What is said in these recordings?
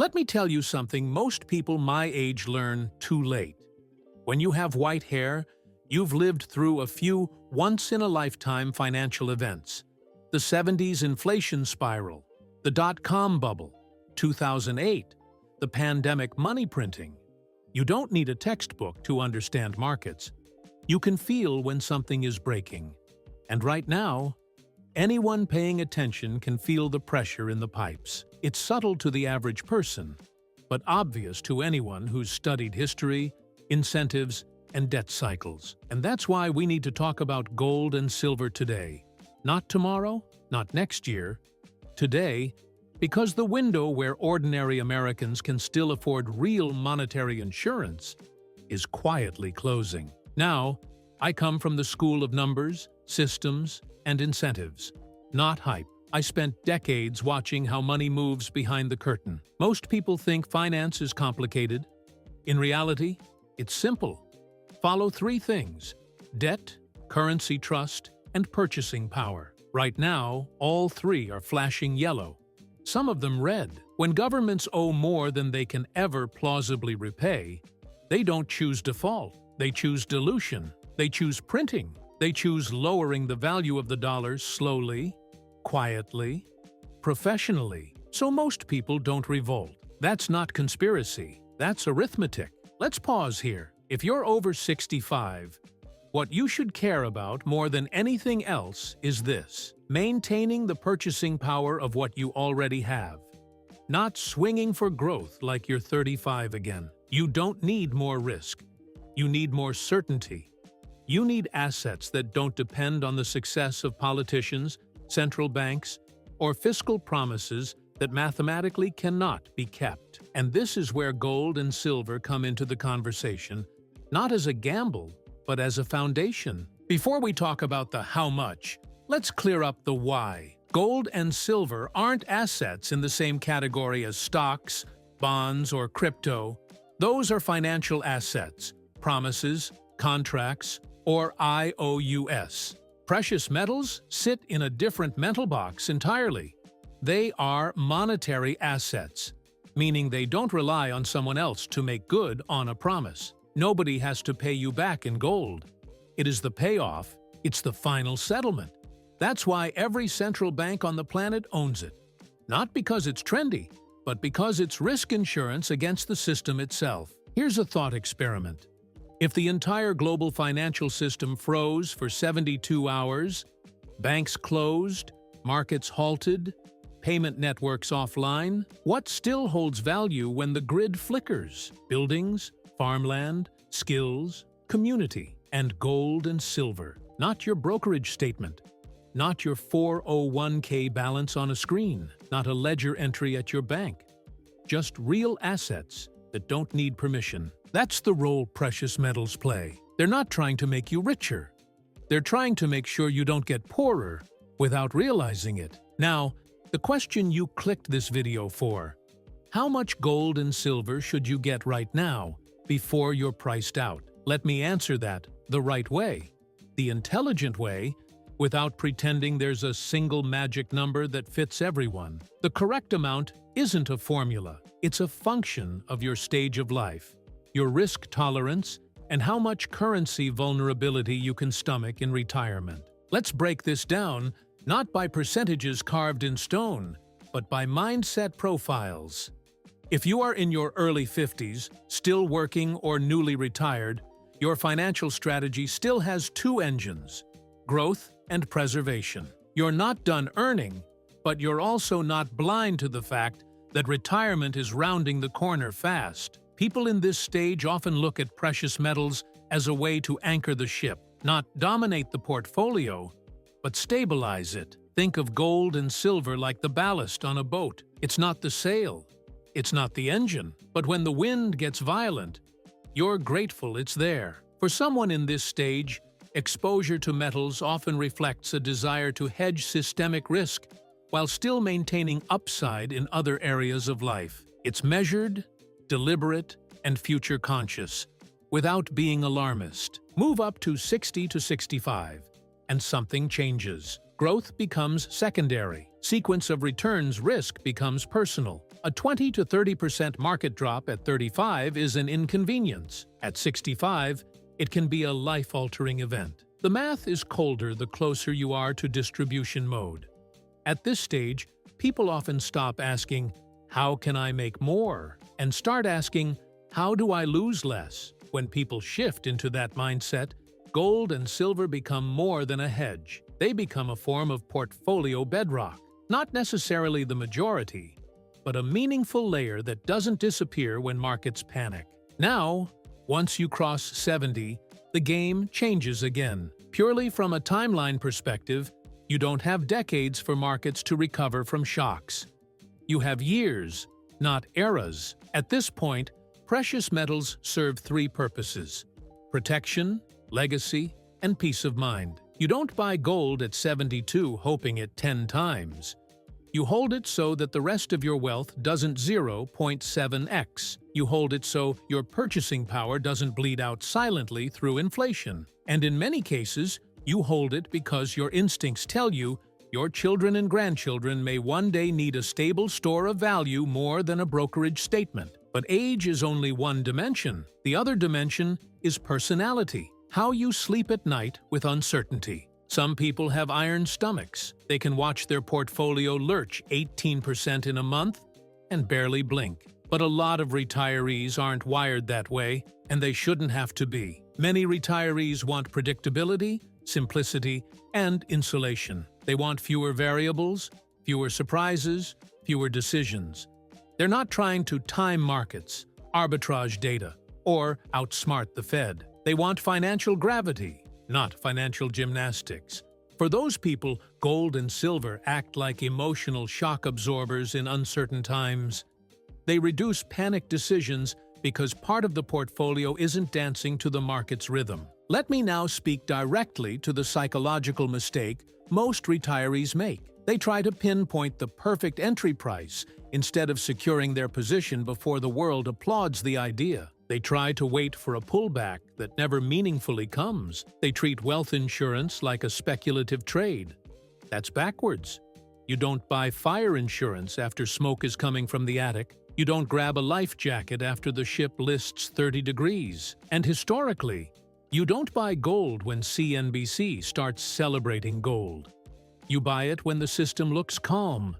Let me tell you something most people my age learn too late. When you have white hair, you've lived through a few once-in-a-lifetime financial events. The 70s inflation spiral, the dot-com bubble, 2008, the pandemic money printing. You don't need a textbook to understand markets. You can feel when something is breaking. And right now, anyone paying attention can feel the pressure in the pipes. It's subtle to the average person, but obvious to anyone who's studied history, incentives, and debt cycles. And that's why we need to talk about gold and silver today. Not tomorrow, not next year. Today, because the window where ordinary Americans can still afford real monetary insurance is quietly closing. Now, I come from the school of numbers, systems, and incentives, not hype. I spent decades watching how money moves behind the curtain. Most people think finance is complicated. In reality, it's simple. Follow three things: debt, currency trust, and purchasing power. Right now, all three are flashing yellow, some of them red. When governments owe more than they can ever plausibly repay, they don't choose default. They choose dilution. They choose printing. They choose lowering the value of the dollar slowly, quietly, professionally. So most people don't revolt. That's not conspiracy. That's arithmetic. Let's pause here. If you're over 65, what you should care about more than anything else is this: maintaining the purchasing power of what you already have. Not swinging for growth like you're 35 again. You don't need more risk. You need more certainty. You need assets that don't depend on the success of politicians, central banks, or fiscal promises that mathematically cannot be kept. And this is where gold and silver come into the conversation, not as a gamble, but as a foundation. Before we talk about the how much, let's clear up the why. Gold and silver aren't assets in the same category as stocks, bonds, or crypto. Those are financial assets, promises, contracts, or IOUs. Precious metals sit in a different mental box entirely. They are monetary assets, meaning they don't rely on someone else to make good on a promise. Nobody has to pay you back in gold. It is the payoff, it's the final settlement. That's why every central bank on the planet owns it. Not because it's trendy, but because it's risk insurance against the system itself. Here's a thought experiment. If the entire global financial system froze for 72 hours, banks closed, markets halted, payment networks offline, what still holds value when the grid flickers? Buildings, farmland, skills, community, and gold and silver. Not your brokerage statement. Not your 401k balance on a screen. Not a ledger entry at your bank. Just real assets that don't need permission. That's the role precious metals play. They're not trying to make you richer. They're trying to make sure you don't get poorer without realizing it. Now, the question you clicked this video for: how much gold and silver should you get right now before you're priced out? Let me answer that the right way, the intelligent way, without pretending there's a single magic number that fits everyone. The correct amount isn't a formula. It's a function of your stage of life, your risk tolerance, and how much currency vulnerability you can stomach in retirement. Let's break this down, not by percentages carved in stone, but by mindset profiles. If you are in your early 50s, still working or newly retired, your financial strategy still has two engines: growth and preservation. You're not done earning, but you're also not blind to the fact that retirement is rounding the corner fast. People in this stage often look at precious metals as a way to anchor the ship, not dominate the portfolio, but stabilize it. Think of gold and silver like the ballast on a boat. It's not the sail, it's not the engine, but when the wind gets violent, you're grateful it's there. For someone in this stage, exposure to metals often reflects a desire to hedge systemic risk while still maintaining upside in other areas of life. It's measured, deliberate, and future-conscious, without being alarmist. Move up to 60 to 65, and something changes. growth becomes secondary. Sequence of returns risk becomes personal. A 20 to 30% market drop at 35 is an inconvenience. At 65, it can be a life-altering event. The math is colder the closer you are to distribution mode. At this stage, people often stop asking, "How can I make more?" and start asking, "How do I lose less?" When people shift into that mindset, gold and silver become more than a hedge. They become a form of portfolio bedrock. Not necessarily the majority, but a meaningful layer that doesn't disappear when markets panic. Now, once you cross 70, the game changes again. Purely from a timeline perspective, you don't have decades for markets to recover from shocks. You have years, not eras. At this point, precious metals serve three purposes: protection, legacy, and peace of mind. You don't buy gold at 72 hoping it 10 times. You hold it so that the rest of your wealth doesn't 0.7x. You hold it so your purchasing power doesn't bleed out silently through inflation. And in many cases, you hold it because your instincts tell you your children and grandchildren may one day need a stable store of value more than a brokerage statement. But age is only one dimension. The other dimension is personality. How you sleep at night with uncertainty. Some people have iron stomachs. They can watch their portfolio lurch 18% in a month and barely blink. But a lot of retirees aren't wired that way, and they shouldn't have to be. Many retirees want predictability, simplicity, and insulation. They want fewer variables, fewer surprises, fewer decisions. They're not trying to time markets, arbitrage data, or outsmart the Fed. They want financial gravity, not financial gymnastics. For those people, gold and silver act like emotional shock absorbers in uncertain times. They reduce panic decisions because part of the portfolio isn't dancing to the market's rhythm. Let me now speak directly to the psychological mistake most retirees make. They try to pinpoint the perfect entry price instead of securing their position before the world applauds the idea. They try to wait for a pullback that never meaningfully comes. They treat wealth insurance like a speculative trade. That's backwards. You don't buy fire insurance after smoke is coming from the attic. You don't grab a life jacket after the ship lists 30 degrees. And historically, you don't buy gold when CNBC starts celebrating gold. You buy it when the system looks calm.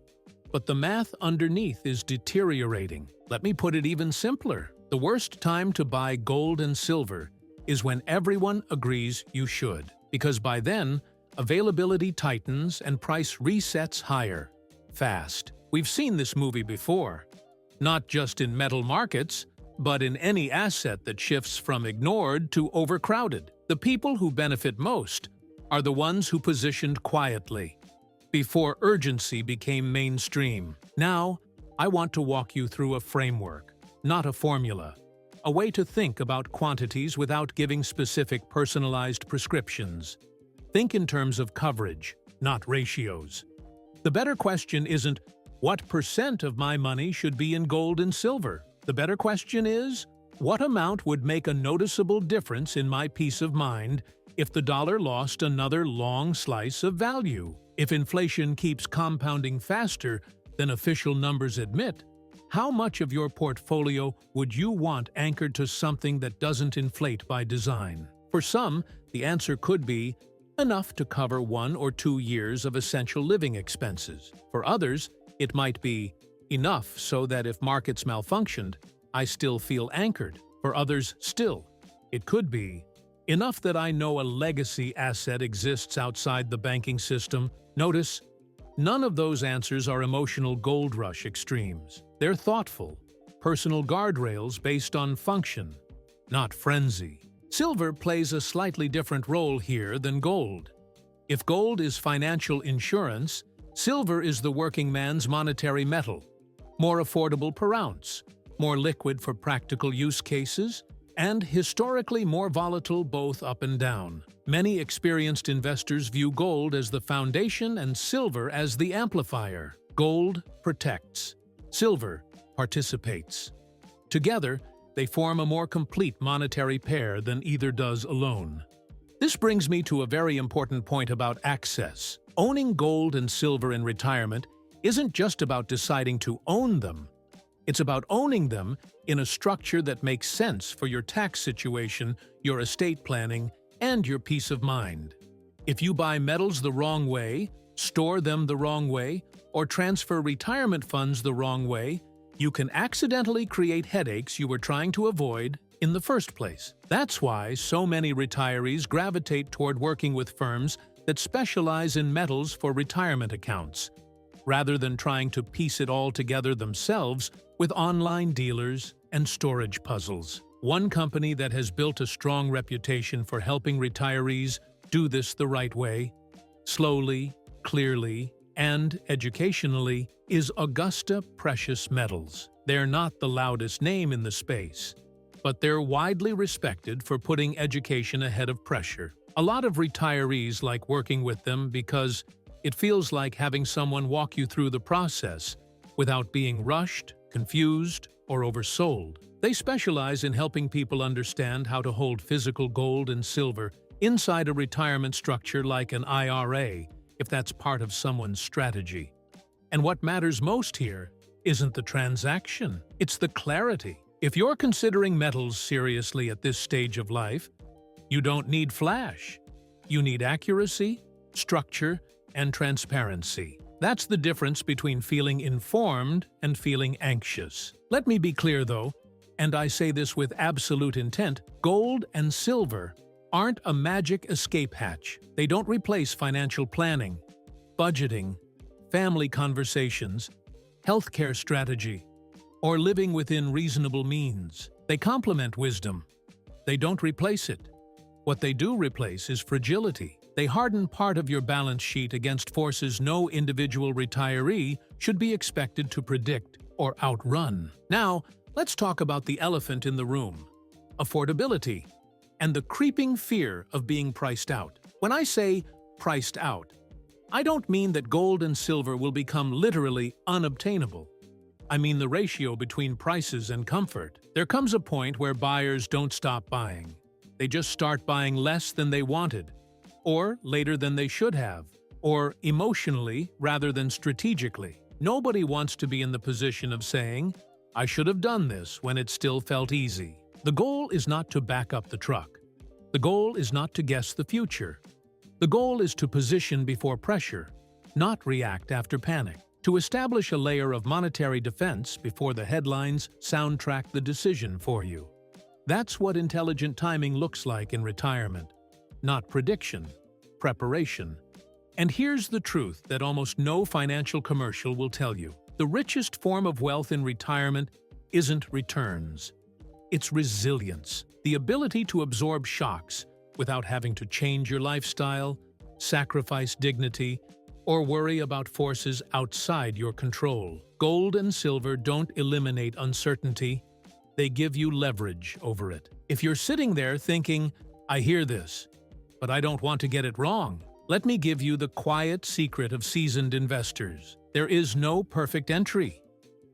But the math underneath is deteriorating. Let me put it even simpler. The worst time to buy gold and silver is when everyone agrees you should, because by then, availability tightens and price resets higher, fast. We've seen this movie before, not just in metal markets, but in any asset that shifts from ignored to overcrowded. The people who benefit most are the ones who positioned quietly, before urgency became mainstream. Now, I want to walk you through a framework. Not a formula, a way to think about quantities without giving specific personalized prescriptions. Think in terms of coverage, not ratios. The better question isn't, what percent of my money should be in gold and silver? The better question is, what amount would make a noticeable difference in my peace of mind if the dollar lost another long slice of value? If inflation keeps compounding faster than official numbers admit, how much of your portfolio would you want anchored to something that doesn't inflate by design? For some, the answer could be enough to cover 1 or 2 years of essential living expenses. For others, it might be enough so that if markets malfunctioned, I still feel anchored. For others, still, it could be enough that I know a legacy asset exists outside the banking system. Notice, none of those answers are emotional gold rush extremes. They're thoughtful, personal guardrails based on function, not frenzy. Silver plays a slightly different role here than gold. If gold is financial insurance, silver is the working man's monetary metal, more affordable per ounce, more liquid for practical use cases, and historically more volatile both up and down. Many experienced investors view gold as the foundation and silver as the amplifier. Gold protects. Silver participates. Together, they form a more complete monetary pair than either does alone. This brings me to a very important point about access. Owning gold and silver in retirement isn't just about deciding to own them. It's about owning them in a structure that makes sense for your tax situation, your estate planning, and your peace of mind. If you buy metals the wrong way, store them the wrong way, or transfer retirement funds the wrong way, you can accidentally create headaches you were trying to avoid in the first place. That's why so many retirees gravitate toward working with firms that specialize in metals for retirement accounts, rather than trying to piece it all together themselves with online dealers and storage puzzles. One company that has built a strong reputation for helping retirees do this the right way, slowly, clearly, and educationally, is Augusta Precious Metals. They're not the loudest name in the space, but they're widely respected for putting education ahead of pressure. A lot of retirees like working with them because it feels like having someone walk you through the process without being rushed, confused, or oversold. They specialize in helping people understand how to hold physical gold and silver inside a retirement structure like an IRA, if that's part of someone's strategy. And what matters most here isn't the transaction, it's the clarity. If you're considering metals seriously at this stage of life, you don't need flash. You need accuracy, structure, and transparency. That's the difference between feeling informed and feeling anxious. Let me be clear though, and I say this with absolute intent, gold and silver aren't a magic escape hatch. They don't replace financial planning, budgeting, family conversations, healthcare strategy, or living within reasonable means. They complement wisdom. They don't replace it. What they do replace is fragility. They harden part of your balance sheet against forces no individual retiree should be expected to predict or outrun. Now, let's talk about the elephant in the room: affordability and the creeping fear of being priced out. When I say priced out, I don't mean that gold and silver will become literally unobtainable. I mean the ratio between prices and comfort. There comes a point where buyers don't stop buying. They just start buying less than they wanted, or later than they should have, or emotionally rather than strategically. Nobody wants to be in the position of saying, "I should have done this," when it still felt easy. The goal is not to back up the truck. The goal is not to guess the future. The goal is to position before pressure, not react after panic. To establish a layer of monetary defense before the headlines soundtrack the decision for you. That's what intelligent timing looks like in retirement. Not prediction, preparation. And here's the truth that almost no financial commercial will tell you. The richest form of wealth in retirement isn't returns. It's resilience, the ability to absorb shocks without having to change your lifestyle, sacrifice dignity, or worry about forces outside your control. Gold and silver don't eliminate uncertainty, they give you leverage over it. If you're sitting there thinking, "I hear this, but I don't want to get it wrong," let me give you the quiet secret of seasoned investors. There is no perfect entry.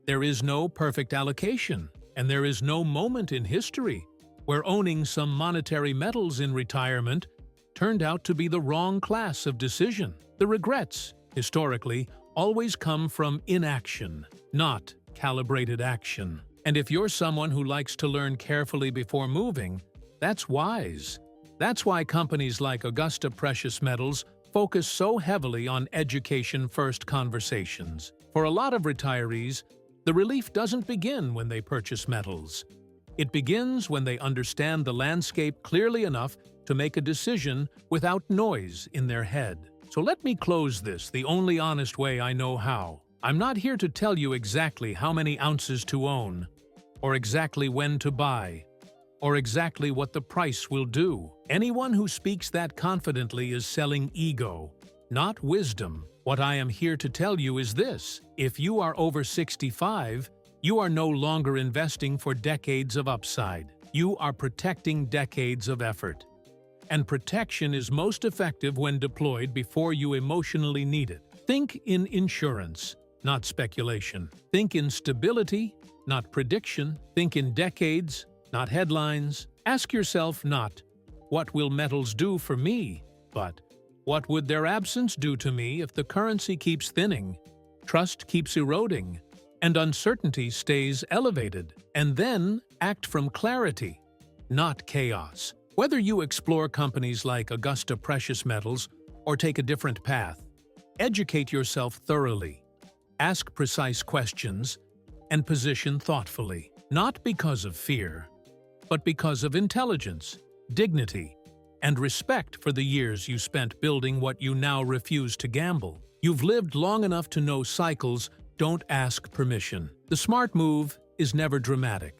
There is no perfect allocation. And there is no moment in history where owning some monetary metals in retirement turned out to be the wrong class of decision. The regrets, historically, always come from inaction, not calibrated action. And if you're someone who likes to learn carefully before moving, that's wise. That's why companies like Augusta Precious Metals focus so heavily on education-first conversations. For a lot of retirees, the relief doesn't begin when they purchase metals. It begins when they understand the landscape clearly enough to make a decision without noise in their head. So let me close this the only honest way I know how. I'm not here to tell you exactly how many ounces to own, or exactly when to buy, or exactly what the price will do. Anyone who speaks that confidently is selling ego, not wisdom. What I am here to tell you is this: if you are over 65, you are no longer investing for decades of upside. You are protecting decades of effort. And protection is most effective when deployed before you emotionally need it. Think in insurance, not speculation. Think in stability, not prediction. Think in decades, not headlines. Ask yourself not, what will metals do for me, but what would their absence do to me if the currency keeps thinning, trust keeps eroding, and uncertainty stays elevated? And then act from clarity, not chaos. Whether you explore companies like Augusta Precious Metals or take a different path, educate yourself thoroughly, ask precise questions, and position thoughtfully, not because of fear, but because of intelligence, dignity, and respect for the years you spent building what you now refuse to gamble. You've lived long enough to know cycles don't ask permission. The smart move is never dramatic.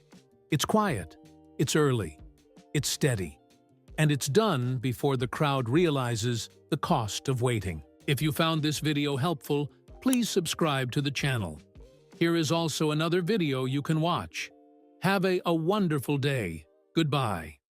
It's quiet, it's early, it's steady, and it's done before the crowd realizes the cost of waiting. If you found this video helpful, please subscribe to the channel. Here is also another video you can watch. Have a wonderful day. Goodbye.